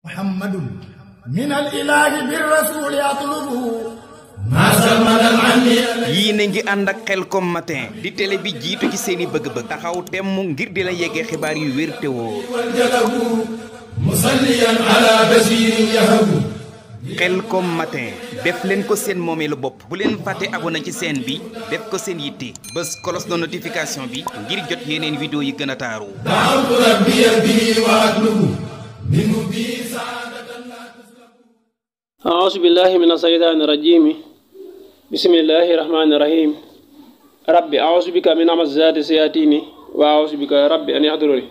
محمد من الإله بالرسول يطلب yii na ngi ànd ak Khelcom matin di télé bi jiitu ci seeni bëgg-bëgg taxaw temm ngir di la yeggee xibaar yu wér te wóor musalliyan ala basirin yahabu Khelcom matin def leen ko seen moomeelu bopp bu leen fàtte abonné ci chaîne bi def ko seen yitte bés cloche de notification bi ngir jot yeneen vidéo yi gën a taaru da'awtu rabbiya bihi wa atlubu minhu bi أعوذ بالله من الشيطان الرجيم بسم الله الرحمن الرحيم رب أعوذ بك من همزات الشياطين وأعوذ بك رب أن يحضرون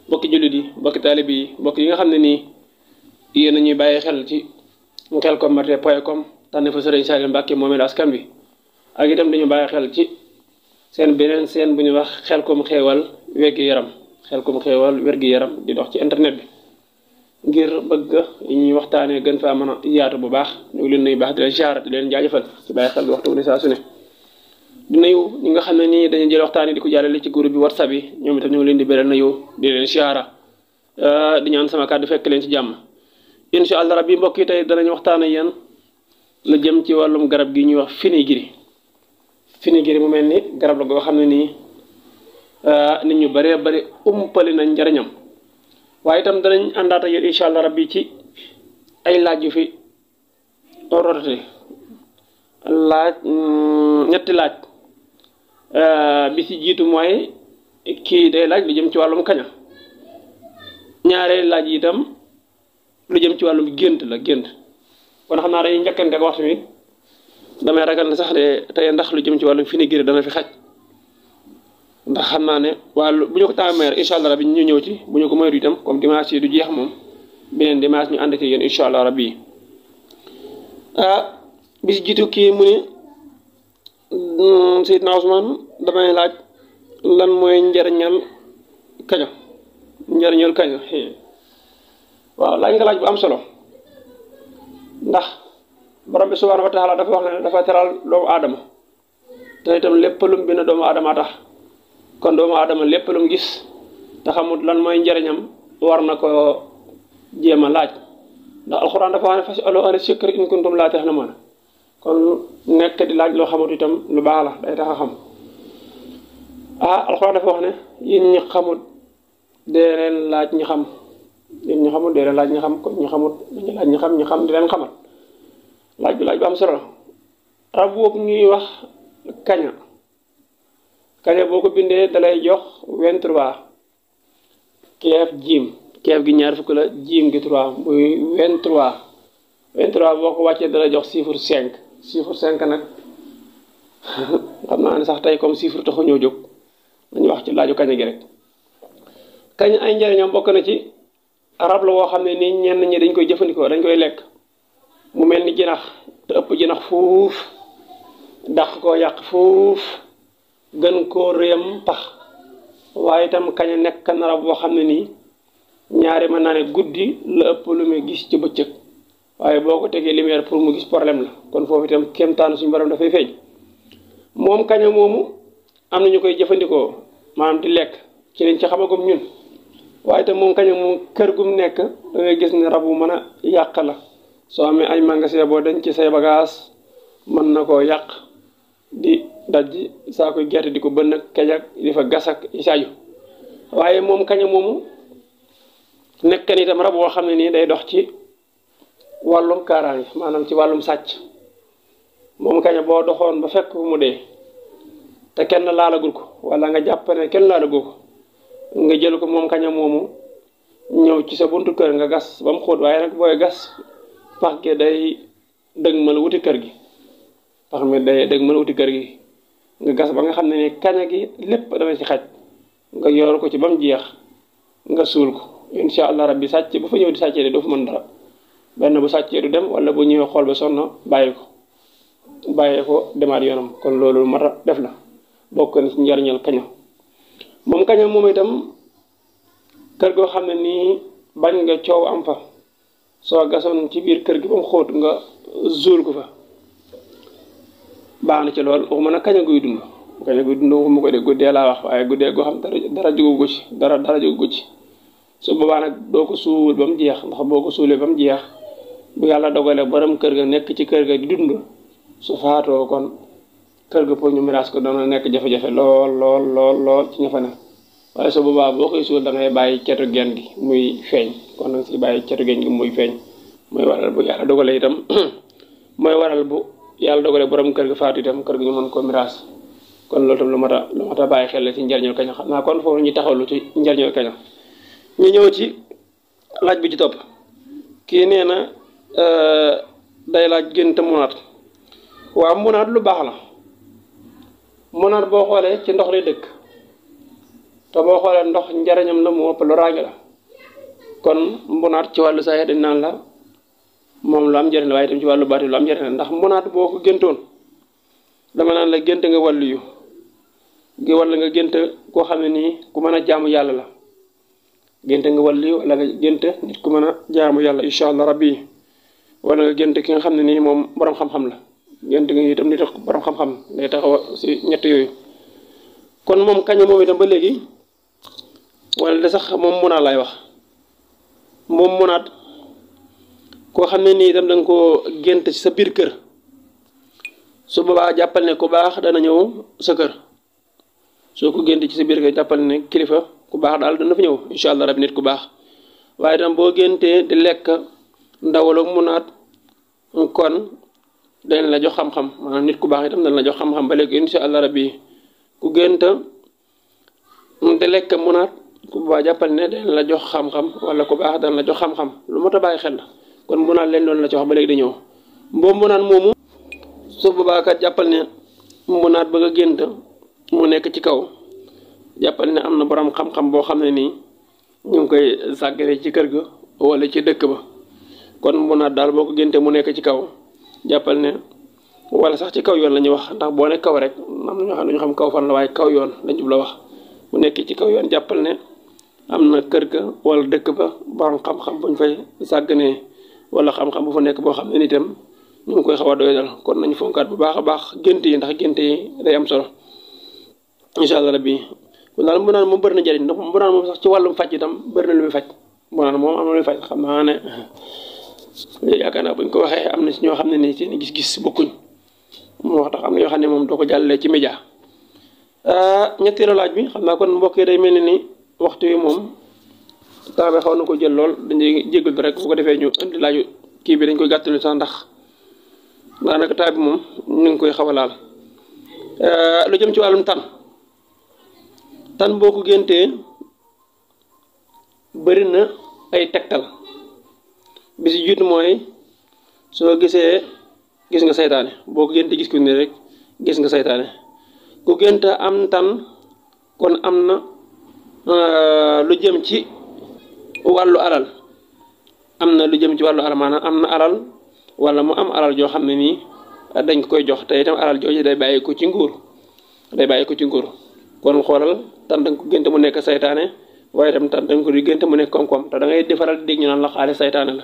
bokki jullit yi bokki taalibe yi bokk yi nga xam ne nii yéen a ñuy bàyyi xel ci Khelcom matin.com tànn fa Sëriñ Saliou Mbacke moomeel askan bi ak itam dañu bàyyi xel ci seen beneen seen bu ñuy wax Khelcom xéewal wér-gi-yaram Khelcom xéewal wér-gi-yaram di dox ci internet bi ngir bëgg ñuy waxtaanee gën faa mën a yaatu bu baax ñu ngi leen nuyu baax di leen ziar di leen jaajëfal ci bàyyi xel bi waxtu bu ne saa su ne di nuyu ñi nga xam ne nii dañuy jël waxtaan yi di ko jàllale ci groupe bi WhatsApp yi ñoom itam ñu ngi leen di beral nuyu di leen ziara di ñaan sama kàddu fekk leen ci jàmm incha allah rabbi mbokk yi tey danañ waxtaan ak yéen lu jëm ci wàllum garab gi ñuy wax finigiri mu mel ni garab la goo xam ne nii nit ñu bëree bëri umpali nañ njariñam waaye itam danañ àndaata yéen incha allah rabbi ci ay laaj yu fi rotate laaj ñetti laaj bi ci jiitu mooy kii day laaj lu jëm ci wàllum kaña ñaareel laaj yi itam lu jëm ci wàllum gént la gént kon xam naa dañuy njëkkante ak waxtu mi damay ragal ne sax de tey ndax lu jëm ci wàllum finigiri dana fi xaj ndax xam naa ne wàllu bu ñu ko tàmmeer incha allah rabbi ñu ñëw ci bu ñu ko moytu itam comme dimanche yi du jeex moom beneen dimanche ñu ànd ci yéen incha allah rabbi bi si jiitu kii mu ni Seydina Ousmane damay laaj lan mooy njariñal kaña waaw laaj nga laaj bu am solo ndax borom bi subhanahu wa taala dafa wax ne dafa teral doomu aadama te itam lépp lu mu bind doomu aadama tax kon doomu aadama lépp lu mu gis te xamut lan mooy njariñam war na ko jéem a laaj ndax alxuraan dafa wax ne fas'alu ahla zikri in kuntum laa ta'lamuun kon nekk di laaj loo xamut itam lu baax la day tax a xam alxuraan dafa wax ne yéen ñi xamut dee leen laaj ñi xam yéen ñi xamut dee leen laaj ñi xam kon ñi xamut dañu laaj ñi xam ñi xam di leen xamal laaj bi am solo rab boobu ñuy wax kaña boo ko bindee dalay jox 23 keef gi ñaar fukk la jiim gi 3 muy 23 boo ko wàccee dalay jox chiffre 5 nag xam naa ne sax tey comme chiffre taxu ñoo jóg dañu wax ci laaju kaña gi rek kaña ay njëriñam bokk na ci rab la woo xam ne nii ñenn ñi dañ koy jëfandikoo dañ koy lekk mu mel ni jinax te ëpp jinax fuuf dàq koo yàq fuuf gën koo réyam pax waaye itam kaña nekk na rab boo xam ne nii ñaari mën naa ne guddi la ëpp lu muy gis ci bëccëg waaye boo ko tegee lumière pour mu gis problème la kon foofu itam kéemtaanu suñu borom dafay feeñ moom kaña moomu am na ñu koy jëfandikoo maanaam di lekk ci liñ ci xamagum ñun waaye itam moom kaña moom kër gum nekk da ngay gis ne rab bu mën a yàq la soo amee ay magasin boo dañ ci say bagage mën na koo yàq di dajji saa koy gerte di ko bënn ak kejak di fa gasak isaaju waaye moom kaña moomu nekk ni itam rab boo xam ne nii day dox ci wàllum kaaraange maanaam ci wàllum sàcc moom kaña boo doxoon ba fekk mu dee te kenn laalagul ko wala nga jàpp ne kenn laalagul ko nga jël ko moom kaña moomu ñëw ci sa buntu kër nga gas ba mu xóot waaye nag booy gas pax gi day dëgmal wuti kër gi nga gas ba nga xam ne ni kaña gi lépp dana ci xaj nga yor ko ci ba mu jeex nga suul ko incha allah rabbi sàcc bu fa ñëw di sàccee doo fa mën dara benn bu sàccee du dem wala bu ñëwee xool ba sonn bàyyee ko demaat yoonam kon loolu mat a def la bokk na ci njariñal kaña moom itam kër goo xam ne nii bañ nga coow am fa soo gasoon ci biir kër gi ba mu xóot nga suul ko fa baax na ci lool waxuma nag kaña guy dund waxuma ko de guddee laa wax waaye guddee goo xam dara jógu ci dara jógu ci su boobaa nag doo ko suul ba mu jeex ndax boo ko suulee ba mu jeex bu yàlla dogalee borom kër ga nekk ci kër ga di dund su faatoo kon kër ga pour ñu miraas ko dana nekk jafe-jafe lool ci ña fa ne waaye su boobaa boo koy suul da ngay bàyyi cetu gen gi muy feeñ kon nag si bàyyi cetu gen gi muy feeñ mooy waral bu yàlla dogalee itam mooy waral bu yàlla dogalee borom kër ga faatu itam kër ga ñu mën ko miraas kon loolu tam lu mat a bàyyi xel la ci njariñul kaña xam naa kon foofu ñu taxawlu ci njariñul kaña ñu ñëw ci laaj bi ci topp kii nee na day laaj gént munaat waaw munaat lu baax la munaat boo xoolee ci ndox lay dëkk te boo xoolee ndox njariñam la mu ëpp loraange la kon munaat ci wàllu saa dañ naan la moom lu am njariñ la waaye itam ci wàllu baati lu am njariñ la ndax munaat boo ko géntoon dama naan la gént nga wàllu yu wala nga gént koo xam ne nii ku mën a jaamu yàlla la gént nga wàllu yu wala nga gént nit ku mën a jaamu yàlla incha allah rabbi wala nga gént ki nga xam ne nii moom borom xam-xam la gént nga itam nit borom xam-xam day taxaw si ñett yooyu kon moom kaña moom itam ba léegi wala de sax moom munaat lay wax moom munaat koo xam ne nii itam da nga koo gént ci sa biir kër su boobaa jàppal ne ku baax dana ñëw sa kër soo ko gént ci sa biir kër jàppal ne kilifa ku baax daal dana fa ñëw incha allah rabbi nit ku baax waaye itam boo géntee di lekk ndawal ak munaat kon dañ la jox xam-xam maanaam nit ku baax itam dañ la jox xam-xam ba léegi incha allah rabbi ku gént di lekk munaat ku baax jàppal ne dañ la jox xam-xam wala ku baax dañ la jox xam-xam lu mot a bàyyi xel la kon munaat leen doon la ci wax ba léegi di ñëw mboobu munaat moomu su boobaa kat jàppal ne munaat bëgg a gént mu nekk ci kaw jàppal ne am na borom xam-xam boo xam ne nii ñu ngi koy sàggane ci kër ga wala ci dëkk ba kon munaat daal boo ko génte mu nekk ci kaw jàppal ne wala sax ci kaw yoon la ñuy wax ndax boo ne kaw rek am na ñoo xam ne ñu xam kaw fan la waaye kaw yoon la jub la wax mu nekk ci kaw yoon jàppal ne am na kër ga wala dëkk ba borom xam-xam buñ fay sàgganee wala xam-xam bu fa nekk boo xam ne nitam ñu ngi koy xaw a doyadal kon nañu fonkaat bu baax a baax gént yi ndax gént yi day am solo incha allah rabbi kon daal munaat moom bëri na njëriñ ndax munaat moom sax ci wàllum faj itam bëri na lu muy faj munaat moom am na lu muy faj xam naa ne yaakaar naa buñ ko waxee am na si ñoo xam ne nii seen gis-gis bokkuñ moo tax am na yoo xam ne moom doo ko jàllalee ci média ñetteelu laaj bi xam naa kon mbokk yi day mel ni waxtu wi moom temps bi xaw na ko jël lool dañuy jégalu rek bu ko defee ñu indi laaju kii bi dañ koy gàttalu sax ndax daanaka temps bi moom ñu ngi koy xaw a laal lu jëm ci wàllum tan boo ko géntee bëri na ay tegtal bi si jiitu mooy soo gis nga saytaane boo ko géntee gis ko ni rek gis nga saytaane ku gént am tan kon am na lu jëm ci wàllu alal am na lu jëm ci wàllu alal maanaam am na alal wala mu am alal joo xam ne nii dañ ko koy jox te itam alal jooju day bàyyi ko ci nguur kon xoolal tan danga ko gént mu nekk saytaane waaye itam tan danga ko di gént mu nekk koom-koom te da ngay defaral di dégg ñu naan la xaalis saytaane la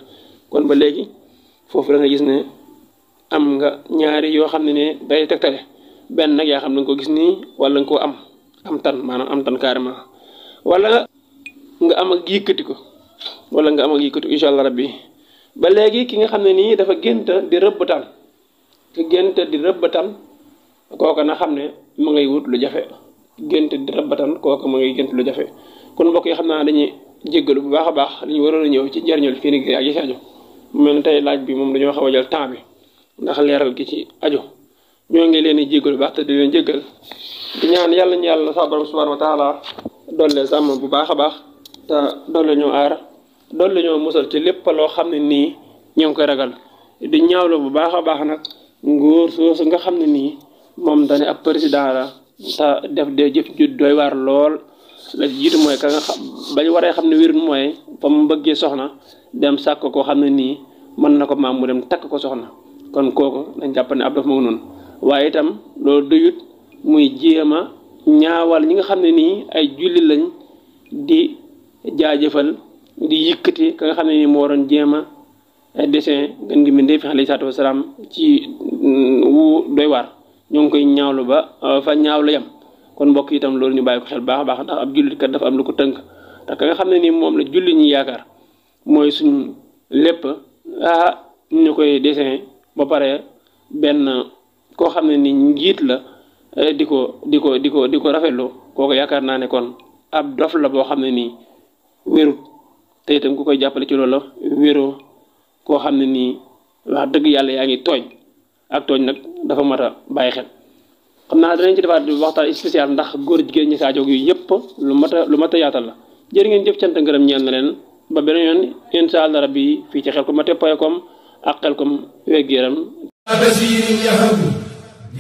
kon ba léegi foofu da nga gis ne am nga ñaari yoo xam ne ne day tegtale benn nag yaa xam ne nga ko gis nii wala nga ko am tan maanaam am tan carrément wala nga am ak yëkkati ko incha allah rabbi ba léegi ki nga xam ne nii dafa gént di rëbbatan kooka na xam ne ma ngay wut lu jafe gént di rëbbatan kooka ma ngay gént lu jafe kon mbokk yi xam naa dañuy jéggalu bu baax a baax li ñu waroon a ñëw ci njariñul fii nii ak yi si aju mu mel ne tey laaj bi moom dañoo xaw a jël temps bi ndax leeral gi ci aju ñoo ngi leen di jéggalu bu baax te di leen jéggal di ñaan yàlla ñu yàlla sa borom subhanahu wa taala doole sàmm bu baax a baax te doole ñoo aar doole ñoo musal ci lépp loo xam ne nii ñoo ngi koy ragal di ñaawlu bu baax a baax nag nguur soosu nga xam ne nii moom dañu ab président la te def de jëf ju doy waar lool la jiitu mooy ka nga xam bañ waree xam ne wér mooy fa mu bëggee soxna dem sàkk koo xam ne nii mën na ko maam mu dem takk ko soxna kon kooku dañ jàpp ne ab daf moo noonu waaye itam loolu doyut muy jéem a ñaawal ñi nga xam ne nii ay julli lañ di jaajëfal di yëkkati ka nga xam ne nii moo doon jéem a dessin gën gi mbindéef alayhi salaatu wasalaam ci wu doy waar ñoo ngi koy ñaawlu ba fa ñaawlu yam kon mbokk itam loolu ñu bàyyi ko xel baax a baax ndax ab jullit kat dafa am lu ko tënk te ka nga xam ne nii moom la julli ñi yaakaar mooy suñ lépp ñu koy dessin ba pare benn koo xam ne ni njiit la di ko rafetlu kooku yaakaar naa ne kon ab dof la boo xam ne nii wérut te itam ku koy jàppale ci loolu la wéroo koo xam ne nii wax dëgg yàlla yaa ngi tooñ ak tooñ nag dafa mat a bàyyi xel xam naa danañ ci defaat waxtaan spécial ndax góor jigéen ñi saa jóg yu yëpp lu mat a yaatal la jërë ngeen jëf cant ngërëm ñeel na leen ba beneen yoon incha allah rabbi fii ci Xelcom Matin.com ak Xelcom wér-gu-yaram.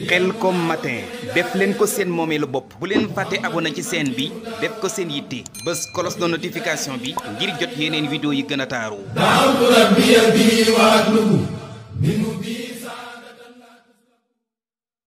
Xelcom Matin def leen ko seen moomeelu bopp bu leen fàtte abonné ci chaîne bi def ko seen yitte bës cloche de notification bi ngir jot yeneen vidéo yi gën a taaru.